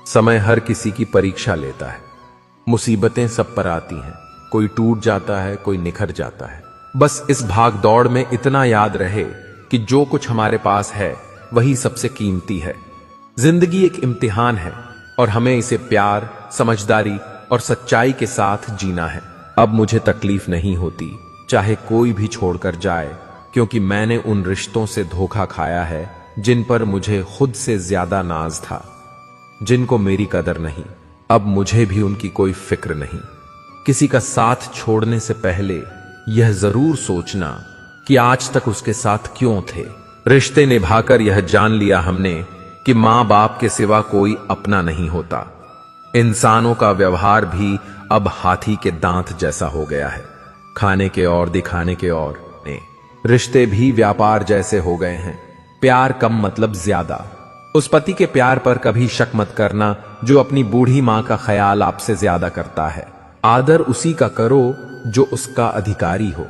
समय हर किसी की परीक्षा लेता है। मुसीबतें सब पर आती हैं, कोई टूट जाता है, कोई निखर जाता है। बस इस भाग दौड़ में इतना याद रहे कि जो कुछ हमारे पास है वही सबसे कीमती है। जिंदगी एक इम्तिहान है और हमें इसे प्यार, समझदारी और सच्चाई के साथ जीना है। अब मुझे तकलीफ नहीं होती चाहे कोई भी छोड़कर जाए, क्योंकि मैंने उन रिश्तों से धोखा खाया है जिन पर मुझे खुद से ज्यादा नाज था, जिनको मेरी कदर नहीं। अब मुझे भी उनकी कोई फिक्र नहीं। किसी का साथ छोड़ने से पहले यह जरूर सोचना कि आज तक उसके साथ क्यों थे। रिश्ते निभाकर यह जान लिया हमने कि मां बाप के सिवा कोई अपना नहीं होता। इंसानों का व्यवहार भी अब हाथी के दांत जैसा हो गया है, खाने के और दिखाने के और। रिश्ते भी व्यापार जैसे हो गए हैं, प्यार कम मतलब ज्यादा। उस पति के प्यार पर कभी शक मत करना जो अपनी बूढ़ी मां का ख्याल आपसे ज्यादा करता है। आदर उसी का करो जो उसका अधिकारी हो,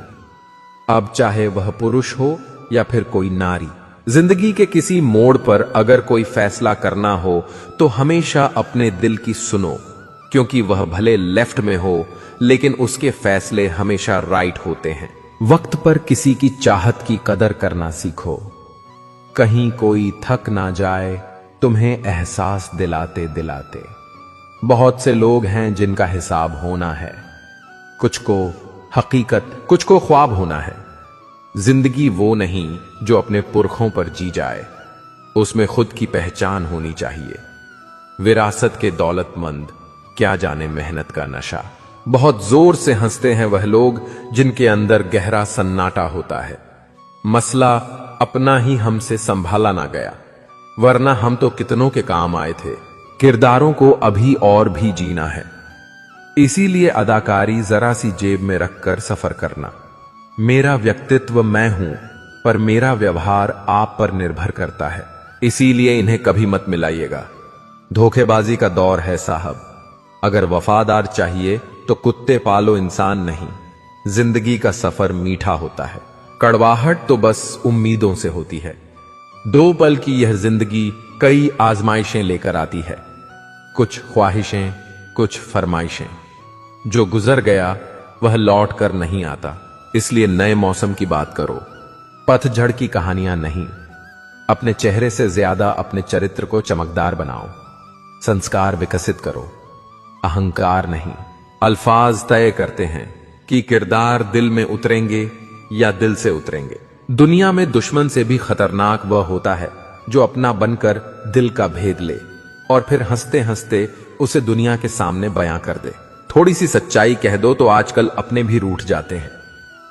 अब चाहे वह पुरुष हो या फिर कोई नारी। जिंदगी के किसी मोड़ पर अगर कोई फैसला करना हो तो हमेशा अपने दिल की सुनो, क्योंकि वह भले लेफ्ट में हो लेकिन उसके फैसले हमेशा राइट होते हैं। वक्त पर किसी की चाहत की कदर करना सीखो, कहीं कोई थक ना जाए तुम्हें एहसास दिलाते दिलाते। बहुत से लोग हैं जिनका हिसाब होना है, कुछ को हकीकत, कुछ को ख्वाब होना है। जिंदगी वो नहीं जो अपने पुरखों पर जी जाए, उसमें खुद की पहचान होनी चाहिए। विरासत के दौलतमंद, क्या जाने मेहनत का नशा। बहुत जोर से हंसते हैं वह लोग जिनके अंदर गहरा सन्नाटा होता है। मसला अपना ही हमसे संभाला ना गया, वरना हम तो कितनों के काम आए थे। किरदारों को अभी और भी जीना है, इसीलिए अदाकारी जरा सी जेब में रखकर सफर करना। मेरा व्यक्तित्व मैं हूं, पर मेरा व्यवहार आप पर निर्भर करता है, इसीलिए इन्हें कभी मत मिलाइएगा। धोखेबाजी का दौर है साहब, अगर वफादार चाहिए तो कुत्ते पालो, इंसान नहीं। जिंदगी का सफर मीठा होता है, कड़वाहट तो बस उम्मीदों से होती है। 2 पल की यह जिंदगी कई आजमाइशें लेकर आती है, कुछ ख्वाहिशें, कुछ फरमाइशें। जो गुजर गया वह लौट कर नहीं आता, इसलिए नए मौसम की बात करो, पतझड़ की कहानियां नहीं। अपने चेहरे से ज्यादा अपने चरित्र को चमकदार बनाओ, संस्कार विकसित करो, अहंकार नहीं। अल्फाज तय करते हैं कि किरदार दिल में उतरेंगे या दिल से उतरेंगे। दुनिया में दुश्मन से भी खतरनाक वह होता है जो अपना बनकर दिल का भेद ले और फिर हंसते हंसते उसे दुनिया के सामने बयां कर दे। थोड़ी सी सच्चाई कह दो तो आजकल अपने भी रूठ जाते हैं,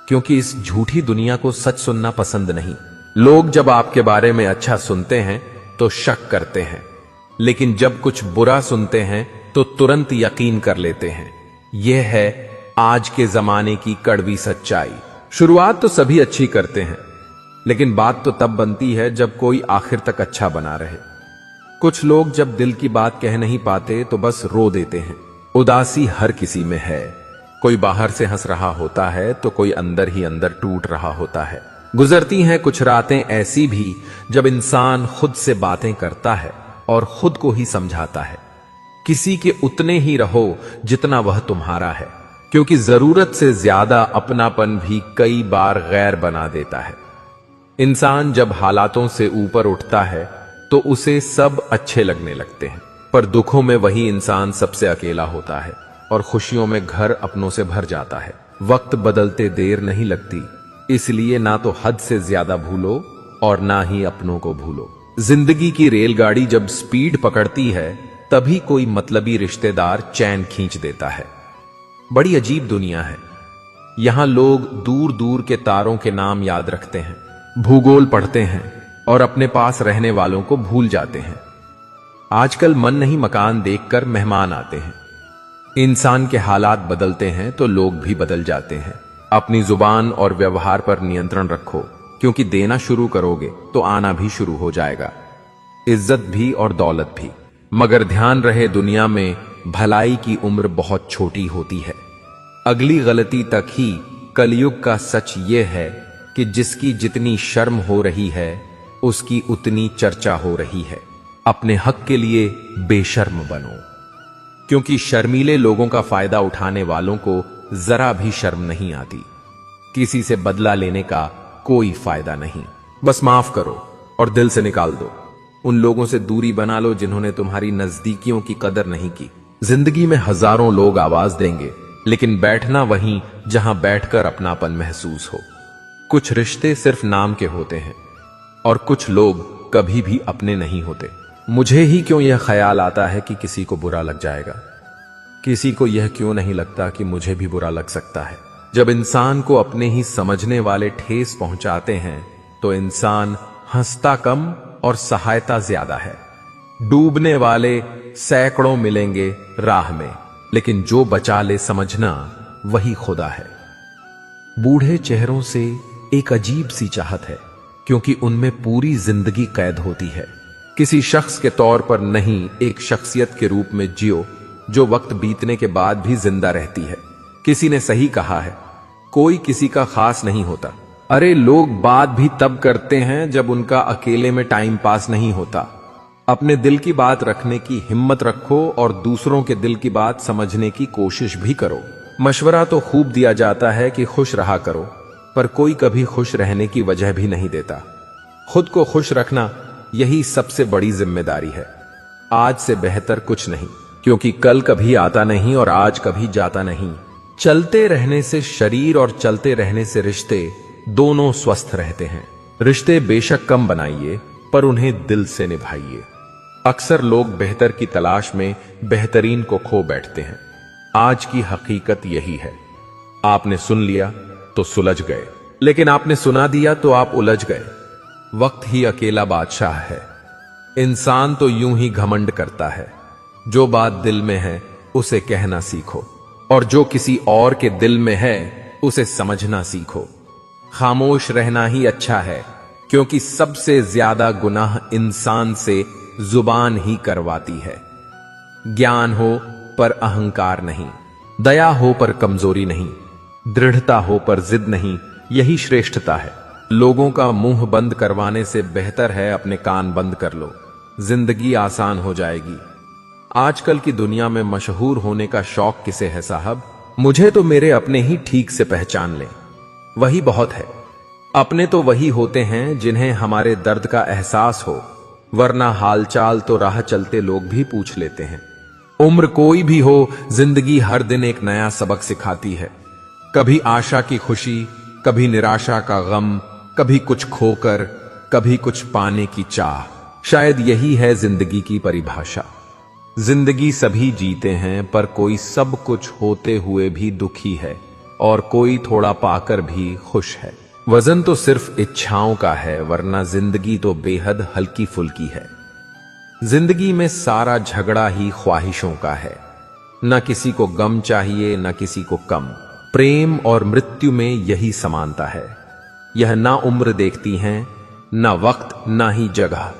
क्योंकि इस झूठी दुनिया को सच सुनना पसंद नहीं। लोग जब आपके बारे में अच्छा सुनते हैं तो शक करते हैं, लेकिन जब कुछ बुरा सुनते हैं तो तुरंत यकीन कर लेते हैं। यह है आज के जमाने की कड़वी सच्चाई। शुरुआत तो सभी अच्छी करते हैं, लेकिन बात तो तब बनती है जब कोई आखिर तक अच्छा बना रहे। कुछ लोग जब दिल की बात कह नहीं पाते तो बस रो देते हैं। उदासी हर किसी में है, कोई बाहर से हंस रहा होता है तो कोई अंदर ही अंदर टूट रहा होता है। गुजरती हैं कुछ रातें ऐसी भी जब इंसान खुद से बातें करता है और खुद को ही समझाता है। किसी के उतने ही रहो जितना वह तुम्हारा है, क्योंकि जरूरत से ज्यादा अपनापन भी कई बार गैर बना देता है। इंसान जब हालातों से ऊपर उठता है तो उसे सब अच्छे लगने लगते हैं, पर दुखों में वही इंसान सबसे अकेला होता है और खुशियों में घर अपनों से भर जाता है। वक्त बदलते देर नहीं लगती, इसलिए ना तो हद से ज्यादा भूलो और ना ही अपनों को भूलो। जिंदगी की रेलगाड़ी जब स्पीड पकड़ती है तभी कोई मतलबी रिश्तेदार चैन खींच देता है। बड़ी अजीब दुनिया है, यहां लोग दूर दूर के तारों के नाम याद रखते हैं, भूगोल पढ़ते हैं और अपने पास रहने वालों को भूल जाते हैं। आजकल मन नहीं मकान देखकर मेहमान आते हैं। इंसान के हालात बदलते हैं तो लोग भी बदल जाते हैं। अपनी जुबान और व्यवहार पर नियंत्रण रखो, क्योंकि देना शुरू करोगे तो आना भी शुरू हो जाएगा, इज्जत भी और दौलत भी। मगर ध्यान रहे दुनिया में भलाई की उम्र बहुत छोटी होती है। अगली गलती तक ही कलयुग का सच यह है कि जिसकी जितनी शर्म हो रही है उसकी उतनी चर्चा हो रही है। अपने हक के लिए बेशर्म बनो, क्योंकि शर्मीले लोगों का फायदा उठाने वालों को जरा भी शर्म नहीं आती। किसी से बदला लेने का कोई फायदा नहीं, बस माफ करो और दिल से निकाल दो। उन लोगों से दूरी बना लो जिन्होंने तुम्हारी नजदीकियों की कदर नहीं की। जिंदगी में हजारों लोग आवाज देंगे, लेकिन बैठना वहीं जहां बैठकर अपनापन महसूस हो। कुछ रिश्ते सिर्फ नाम के होते हैं और कुछ लोग कभी भी अपने नहीं होते। मुझे ही क्यों यह ख्याल आता है कि किसी को बुरा लग जाएगा? किसी को यह क्यों नहीं लगता कि मुझे भी बुरा लग सकता है? जब इंसान को अपने ही समझने वाले ठेस पहुंचाते हैं तो इंसान हंसता कम और सहायता ज्यादा है। डूबने वाले सैकड़ों मिलेंगे राह में, लेकिन जो बचा ले समझना वही खुदा है। बूढ़े चेहरों से एक अजीब सी चाहत है, क्योंकि उनमें पूरी जिंदगी कैद होती है। किसी शख्स के तौर पर नहीं, एक शख्सियत के रूप में जियो जो वक्त बीतने के बाद भी जिंदा रहती है। किसी ने सही कहा है, कोई किसी का खास नहीं होता। अरे लोग बात भी तब करते हैं जब उनका अकेले में टाइम पास नहीं होता। अपने दिल की बात रखने की हिम्मत रखो और दूसरों के दिल की बात समझने की कोशिश भी करो। मशवरा तो खूब दिया जाता है कि खुश रहा करो, पर कोई कभी खुश रहने की वजह भी नहीं देता। खुद को खुश रखना यही सबसे बड़ी जिम्मेदारी है। आज से बेहतर कुछ नहीं, क्योंकि कल कभी आता नहीं और आज कभी जाता नहीं। चलते रहने से शरीर और चलते रहने से रिश्ते दोनों स्वस्थ रहते हैं। रिश्ते बेशक कम बनाइए, पर उन्हें दिल से निभाइए। अक्सर लोग बेहतर की तलाश में बेहतरीन को खो बैठते हैं। आज की हकीकत यही है, आपने सुन लिया तो सुलझ गए, लेकिन आपने सुना दिया तो आप उलझ गए। वक्त ही अकेला बादशाह है। इंसान तो यूं ही घमंड करता है। जो बात दिल में है उसे कहना सीखो, और जो किसी और के दिल में है उसे समझना सीखो। खामोश रहना ही अच्छा है, क्योंकि सबसे ज्यादा गुनाह इंसान से जुबान ही करवाती है। ज्ञान हो पर अहंकार नहीं, दया हो पर कमजोरी नहीं, दृढ़ता हो पर जिद नहीं, यही श्रेष्ठता है। लोगों का मुंह बंद करवाने से बेहतर है अपने कान बंद कर लो, जिंदगी आसान हो जाएगी। आजकल की दुनिया में मशहूर होने का शौक किसे है साहब? मुझे तो मेरे अपने ही ठीक से पहचान लें, वही बहुत है। अपने तो वही होते हैं जिन्हें हमारे दर्द का एहसास हो, वरना हालचाल तो राह चलते लोग भी पूछ लेते हैं। उम्र कोई भी हो, जिंदगी हर दिन एक नया सबक सिखाती है। कभी आशा की खुशी, कभी निराशा का गम, कभी कुछ खोकर, कभी कुछ पाने की चाह। शायद यही है जिंदगी की परिभाषा। जिंदगी सभी जीते हैं, पर कोई सब कुछ होते हुए भी दुखी है और कोई थोड़ा पाकर भी खुश है। वजन तो सिर्फ इच्छाओं का है, वरना जिंदगी तो बेहद हल्की फुल्की है। जिंदगी में सारा झगड़ा ही ख्वाहिशों का है। न किसी को गम चाहिए, न किसी को कम। प्रेम और मृत्यु में यही समानता है। यह ना उम्र देखती हैं, ना वक्त, ना ही जगह।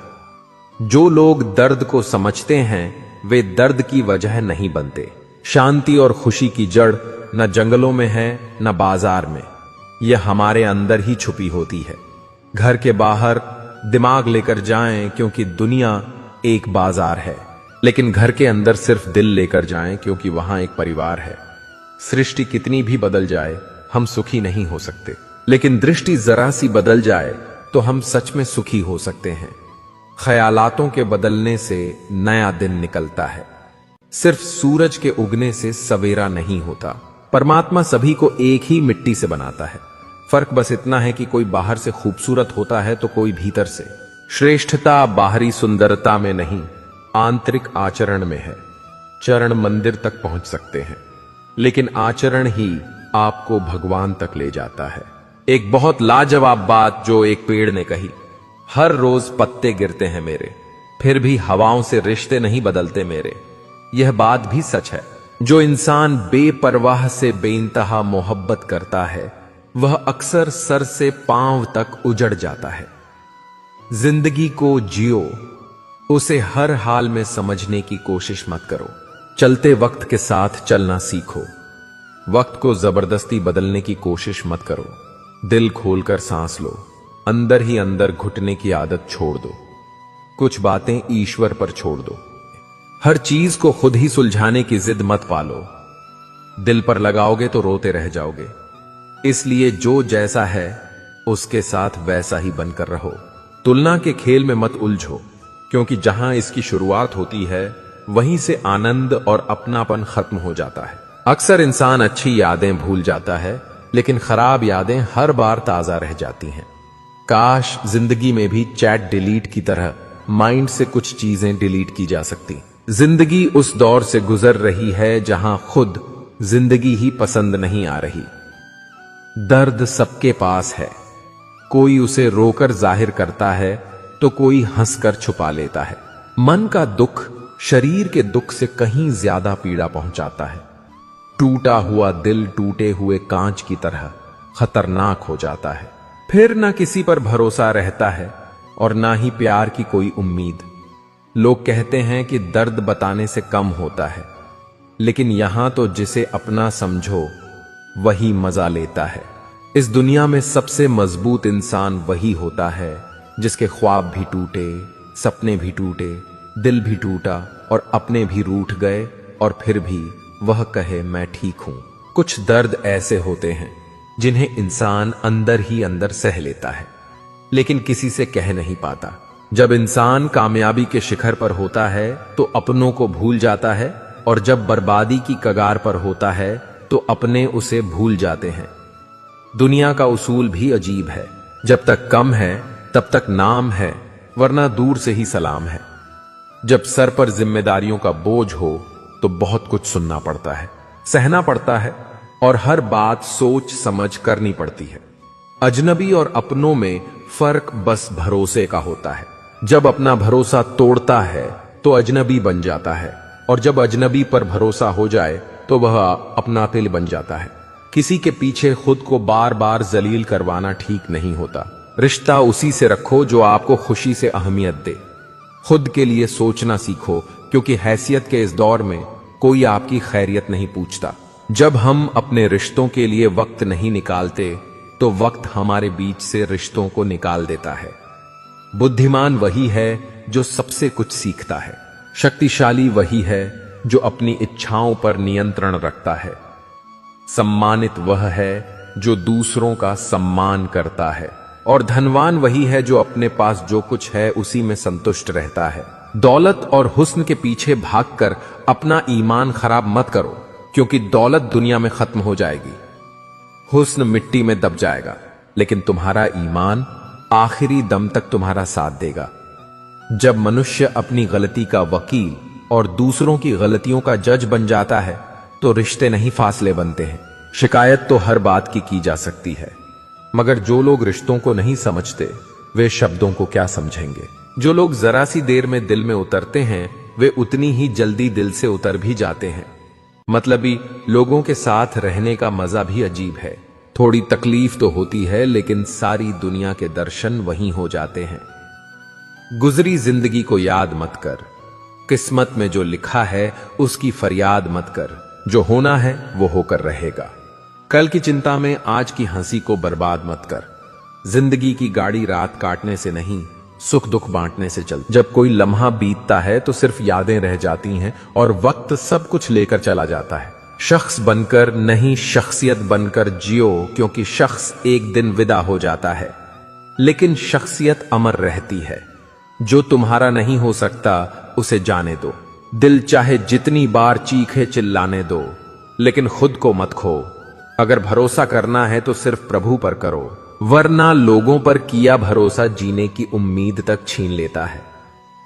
जो लोग दर्द को समझते हैं वे दर्द की वजह नहीं बनते। शांति और खुशी की जड़ न जंगलों में है, न बाजार में। यह हमारे अंदर ही छुपी होती है। घर के बाहर दिमाग लेकर जाएं, क्योंकि दुनिया एक बाजार है, लेकिन घर के अंदर सिर्फ दिल लेकर जाएं, क्योंकि वहां एक परिवार है। सृष्टि कितनी भी बदल जाए, हम सुखी नहीं हो सकते, लेकिन दृष्टि जरा सी बदल जाए तो हम सच में सुखी हो सकते हैं। ख्यालातों के बदलने से नया दिन निकलता है। सिर्फ सूरज के उगने से सवेरा नहीं होता। परमात्मा सभी को एक ही मिट्टी से बनाता है। फर्क बस इतना है कि कोई बाहर से खूबसूरत होता है तो कोई भीतर से। श्रेष्ठता बाहरी सुंदरता में नहीं, आंतरिक आचरण में है। चरण मंदिर तक पहुंच सकते हैं, लेकिन आचरण ही आपको भगवान तक ले जाता है। एक बहुत लाजवाब बात जो एक पेड़ ने कही, हर रोज पत्ते गिरते हैं मेरे, फिर भी हवाओं से रिश्ते नहीं बदलते मेरे। यह बात भी सच है। जो इंसान बेपरवाह से बेइंतहा मोहब्बत करता है, वह अक्सर सर से पांव तक उजड़ जाता है। जिंदगी को जियो, उसे हर हाल में समझने की कोशिश मत करो। चलते वक्त के साथ चलना सीखो। वक्त को जबरदस्ती बदलने की कोशिश मत करो। दिल खोलकर सांस लो, अंदर ही अंदर घुटने की आदत छोड़ दो। कुछ बातें ईश्वर पर छोड़ दो। हर चीज को खुद ही सुलझाने की जिद मत पालो। दिल पर लगाओगे तो रोते रह जाओगे। इसलिए जो जैसा है उसके साथ वैसा ही बनकर रहो। तुलना के खेल में मत उलझो, क्योंकि जहां इसकी शुरुआत होती है वहीं से आनंद और अपनापन खत्म हो जाता है। अक्सर इंसान अच्छी यादें भूल जाता है, लेकिन खराब यादें हर बार ताजा रह जाती हैं। काश जिंदगी में भी चैट डिलीट की तरह माइंड से कुछ चीजें डिलीट की जा सकती। जिंदगी उस दौर से गुजर रही है जहां खुद जिंदगी ही पसंद नहीं आ रही। दर्द सबके पास है, कोई उसे रोकर जाहिर करता है तो कोई हंसकर छुपा लेता है। मन का दुख शरीर के दुख से कहीं ज्यादा पीड़ा पहुंचाता है। टूटा हुआ दिल टूटे हुए कांच की तरह खतरनाक हो जाता है। फिर ना किसी पर भरोसा रहता है और ना ही प्यार की कोई उम्मीद। लोग कहते हैं कि दर्द बताने से कम होता है, लेकिन यहां तो जिसे अपना समझो वही मजा लेता है। इस दुनिया में सबसे मजबूत इंसान वही होता है जिसके ख्वाब भी टूटे, सपने भी टूटे, दिल भी टूटा और अपने भी रूठ गए, और फिर भी वह कहे मैं ठीक हूं। कुछ दर्द ऐसे होते हैं जिन्हें इंसान अंदर ही अंदर सह लेता है, लेकिन किसी से कह नहीं पाता। जब इंसान कामयाबी के शिखर पर होता है तो अपनों को भूल जाता है, और जब बर्बादी की कगार पर होता है तो अपने उसे भूल जाते हैं। दुनिया का उसूल भी अजीब है, जब तक कम है तब तक नाम है, वरना दूर से ही सलाम है। जब सर पर जिम्मेदारियों का बोझ हो तो बहुत कुछ सुनना पड़ता है, सहना पड़ता है, और हर बात सोच समझ करनी पड़ती है। अजनबी और अपनों में फर्क बस भरोसे का होता है। जब अपना भरोसा तोड़ता है तो अजनबी बन जाता है, और जब अजनबी पर भरोसा हो जाए तो वह अपना तिल बन जाता है। किसी के पीछे खुद को बार बार जलील करवाना ठीक नहीं होता। रिश्ता उसी से रखो जो आपको खुशी से अहमियत दे। खुद के लिए सोचना सीखो, क्योंकि हैसियत के इस दौर में कोई आपकी खैरियत नहीं पूछता। जब हम अपने रिश्तों के लिए वक्त नहीं निकालते तो वक्त हमारे बीच से रिश्तों को निकाल देता है। बुद्धिमान वही है जो सबसे कुछ सीखता है। शक्तिशाली वही है जो अपनी इच्छाओं पर नियंत्रण रखता है। सम्मानित वह है जो दूसरों का सम्मान करता है, और धनवान वही है जो अपने पास जो कुछ है उसी में संतुष्ट रहता है। दौलत और हुस्न के पीछे भागकर अपना ईमान खराब मत करो, क्योंकि दौलत दुनिया में खत्म हो जाएगी, हुस्न मिट्टी में दब जाएगा, लेकिन तुम्हारा ईमान आखिरी दम तक तुम्हारा साथ देगा। जब मनुष्य अपनी गलती का वकील और दूसरों की गलतियों का जज बन जाता है तो रिश्ते नहीं फासले बनते हैं। शिकायत तो हर बात की जा सकती है, मगर जो लोग रिश्तों को नहीं समझते वे शब्दों को क्या समझेंगे। जो लोग जरा सी देर में दिल में उतरते हैं वे उतनी ही जल्दी दिल से उतर भी जाते हैं। मतलबी लोगों के साथ रहने का मजा भी अजीब है। थोड़ी तकलीफ तो होती है, लेकिन सारी दुनिया के दर्शन वहीं हो जाते हैं। गुजरी जिंदगी को याद मत कर, किस्मत में जो लिखा है उसकी फरियाद मत कर। जो होना है वो होकर रहेगा। कल की चिंता में आज की हंसी को बर्बाद मत कर। जिंदगी की गाड़ी रात काटने से नहीं, सुख दुख बांटने से चल। जब कोई लम्हा बीतता है तो सिर्फ यादें रह जाती हैं और वक्त सब कुछ लेकर चला जाता है। शख्स बनकर नहीं, शख्सियत बनकर जियो, क्योंकि शख्स एक दिन विदा हो जाता है, लेकिन शख्सियत अमर रहती है। जो तुम्हारा नहीं हो सकता उसे जाने दो। दिल चाहे जितनी बार चीखे चिल्लाने दो, लेकिन खुद को मत खो। अगर भरोसा करना है तो सिर्फ प्रभु पर करो, वरना लोगों पर किया भरोसा जीने की उम्मीद तक छीन लेता है।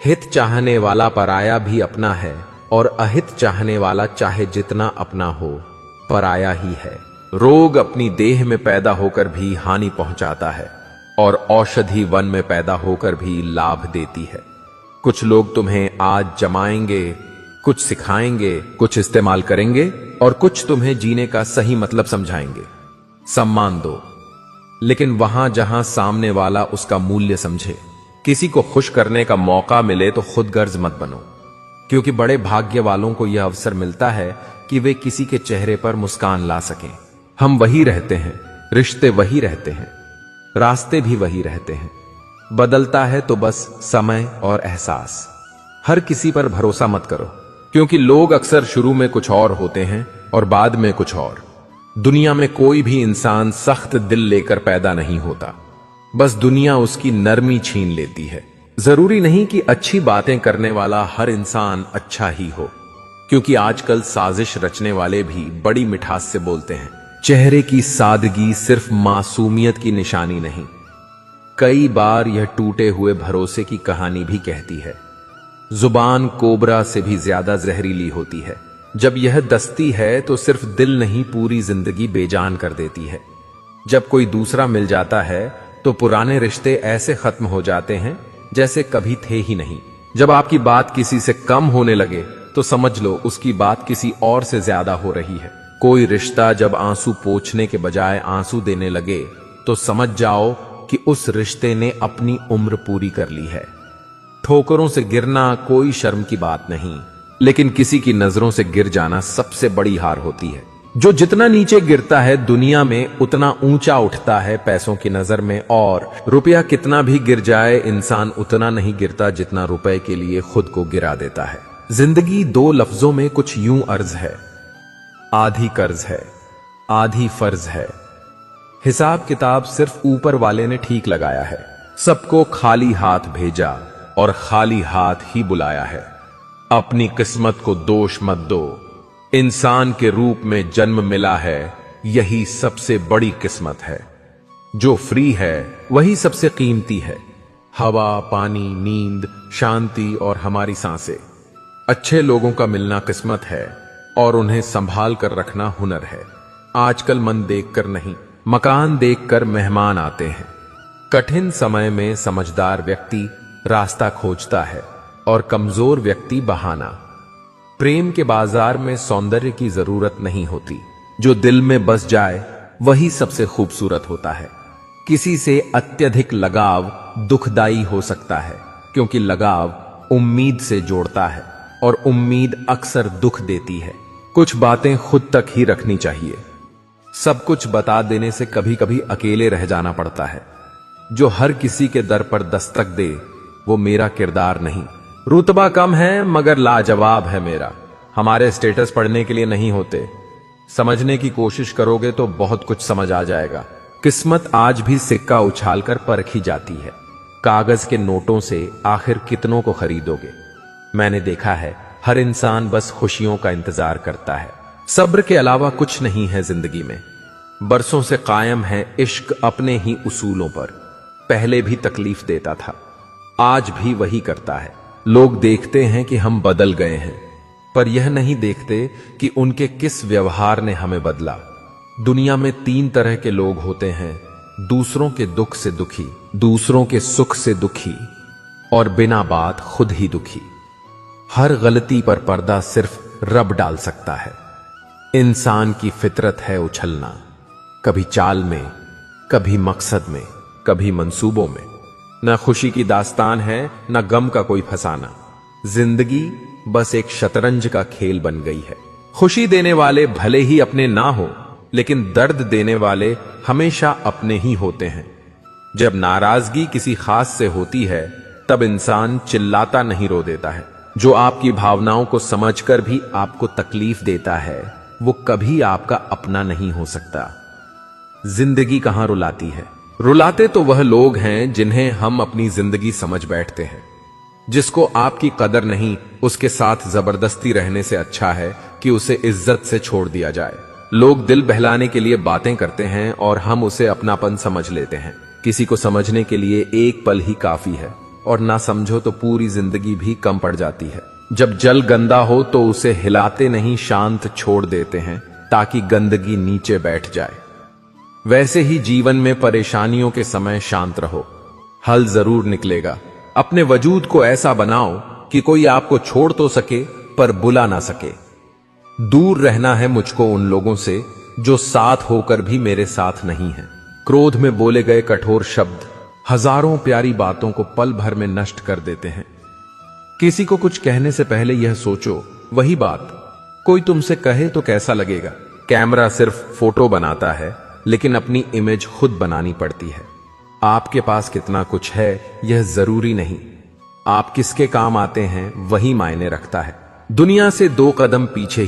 हित चाहने वाला पराया भी अपना है, और अहित चाहने वाला चाहे जितना अपना हो पराया ही है। रोग अपनी देह में पैदा होकर भी हानि पहुंचाता है, और औषधि वन में पैदा होकर भी लाभ देती है। कुछ लोग तुम्हें आज जमाएंगे, कुछ सिखाएंगे, कुछ इस्तेमाल करेंगे, और कुछ तुम्हें जीने का सही मतलब समझाएंगे। सम्मान दो, लेकिन वहां जहां सामने वाला उसका मूल्य समझे। किसी को खुश करने का मौका मिले तो खुद गर्ज मत बनो, क्योंकि बड़े भाग्य वालों को यह अवसर मिलता है कि वे किसी के चेहरे पर मुस्कान ला सकें। हम वही रहते हैं, रिश्ते वही रहते हैं, रास्ते भी वही रहते हैं, बदलता है तो बस समय और एहसास। हर किसी पर भरोसा मत करो, क्योंकि लोग अक्सर शुरू में कुछ और होते हैं और बाद में कुछ और। दुनिया में कोई भी इंसान सख्त दिल लेकर पैदा नहीं होता, बस दुनिया उसकी नरमी छीन लेती है। जरूरी नहीं कि अच्छी बातें करने वाला हर इंसान अच्छा ही हो, क्योंकि आजकल साजिश रचने वाले भी बड़ी मिठास से बोलते हैं। चेहरे की सादगी सिर्फ मासूमियत की निशानी नहीं, कई बार यह टूटे हुए भरोसे की कहानी भी कहती है। जुबान कोबरा से भी ज्यादा जहरीली होती है। जब यह दस्ती है तो सिर्फ दिल नहीं, पूरी जिंदगी बेजान कर देती है। जब कोई दूसरा मिल जाता है तो पुराने रिश्ते ऐसे खत्म हो जाते हैं जैसे कभी थे ही नहीं। जब आपकी बात किसी से कम होने लगे तो समझ लो उसकी बात किसी और से ज्यादा हो रही है। कोई रिश्ता जब आंसू पोंछने के बजाय आंसू देने लगे तो समझ जाओ कि उस रिश्ते ने अपनी उम्र पूरी कर ली है। ठोकरों से गिरना कोई शर्म की बात नहीं, लेकिन किसी की नजरों से गिर जाना सबसे बड़ी हार होती है। जो जितना नीचे गिरता है दुनिया में उतना ऊंचा उठता है पैसों की नजर में, और रुपया कितना भी गिर जाए इंसान उतना नहीं गिरता जितना रुपए के लिए खुद को गिरा देता है। जिंदगी दो लफ्जों में कुछ यूं अर्ज है, आधी कर्ज है, आधी फर्ज है। हिसाब किताब सिर्फ ऊपर वाले ने ठीक लगाया है। सबको खाली हाथ भेजा और खाली हाथ ही बुलाया है। अपनी किस्मत को दोष मत दो, इंसान के रूप में जन्म मिला है, यही सबसे बड़ी किस्मत है। जो फ्री है वही सबसे कीमती है। हवा, पानी, नींद, शांति और हमारी सांसें। अच्छे लोगों का मिलना किस्मत है और उन्हें संभाल कर रखना हुनर है। आजकल मन देखकर नहीं, मकान देखकर मेहमान आते हैं। कठिन समय में समझदार व्यक्ति रास्ता खोजता है और कमजोर व्यक्ति बहाना। प्रेम के बाजार में सौंदर्य की जरूरत नहीं होती, जो दिल में बस जाए वही सबसे खूबसूरत होता है। किसी से अत्यधिक लगाव दुखदाई हो सकता है, क्योंकि लगाव उम्मीद से जोड़ता है और उम्मीद अक्सर दुख देती है। कुछ बातें खुद तक ही रखनी चाहिए। सब कुछ बता देने से कभी कभी अकेले रह जाना पड़ता है। जो हर किसी के दर पर दस्तक दे वो मेरा किरदार नहीं। रुतबा कम है मगर लाजवाब है मेरा। हमारे स्टेटस पढ़ने के लिए नहीं होते, समझने की कोशिश करोगे तो बहुत कुछ समझ आ जाएगा। किस्मत आज भी सिक्का उछालकर परखी जाती है। कागज के नोटों से आखिर कितनों को खरीदोगे। मैंने देखा है हर इंसान बस खुशियों का इंतजार करता है। सब्र के अलावा कुछ नहीं है जिंदगी में। बरसों से कायम है इश्क अपने ही उसूलों पर। पहले भी तकलीफ देता था, आज भी वही करता है। लोग देखते हैं कि हम बदल गए हैं, पर यह नहीं देखते कि उनके किस व्यवहार ने हमें बदला। दुनिया में 3 तरह के लोग होते हैं, दूसरों के दुख से दुखी, दूसरों के सुख से दुखी और बिना बात खुद ही दुखी। हर गलती पर पर्दा सिर्फ रब डाल सकता है। इंसान की फितरत है उछलना, कभी चाल में, कभी मकसद में, कभी मंसूबों में। न खुशी की दास्तान है न गम का कोई फसाना। जिंदगी बस एक शतरंज का खेल बन गई है। खुशी देने वाले भले ही अपने ना हो, लेकिन दर्द देने वाले हमेशा अपने ही होते हैं। जब नाराजगी किसी खास से होती है तब इंसान चिल्लाता नहीं रो देता है। जो आपकी भावनाओं को समझकर भी आपको तकलीफ देता है वो कभी आपका अपना नहीं हो सकता। जिंदगी कहां रुलाती है? रुलाते तो वह लोग हैं जिन्हें हम अपनी जिंदगी समझ बैठते हैं। जिसको आपकी कदर नहीं, उसके साथ जबरदस्ती रहने से अच्छा है कि उसे इज्जत से छोड़ दिया जाए। लोग दिल बहलाने के लिए बातें करते हैं और हम उसे अपनापन समझ लेते हैं। किसी को समझने के लिए एक पल ही काफी है, और ना समझो तो पूरी जिंदगी भी कम पड़ जाती है। जब जल गंदा हो तो उसे हिलाते नहीं, शांत छोड़ देते हैं ताकि गंदगी नीचे बैठ जाए। वैसे ही जीवन में परेशानियों के समय शांत रहो, हल जरूर निकलेगा। अपने वजूद को ऐसा बनाओ कि कोई आपको छोड़ तो सके पर बुला ना सके। दूर रहना है मुझको उन लोगों से जो साथ होकर भी मेरे साथ नहीं है। क्रोध में बोले गए कठोर शब्द हजारों प्यारी बातों को पल भर में नष्ट कर देते हैं। किसी को कुछ कहने से पहले यह सोचो, वही बात कोई तुमसे कहे तो कैसा लगेगा। कैमरा सिर्फ फोटो बनाता है, लेकिन अपनी इमेज खुद बनानी पड़ती है। आपके पास कितना कुछ है यह जरूरी नहीं, आप किसके काम आते हैं वही मायने रखता है। दुनिया से 2 कदम पीछे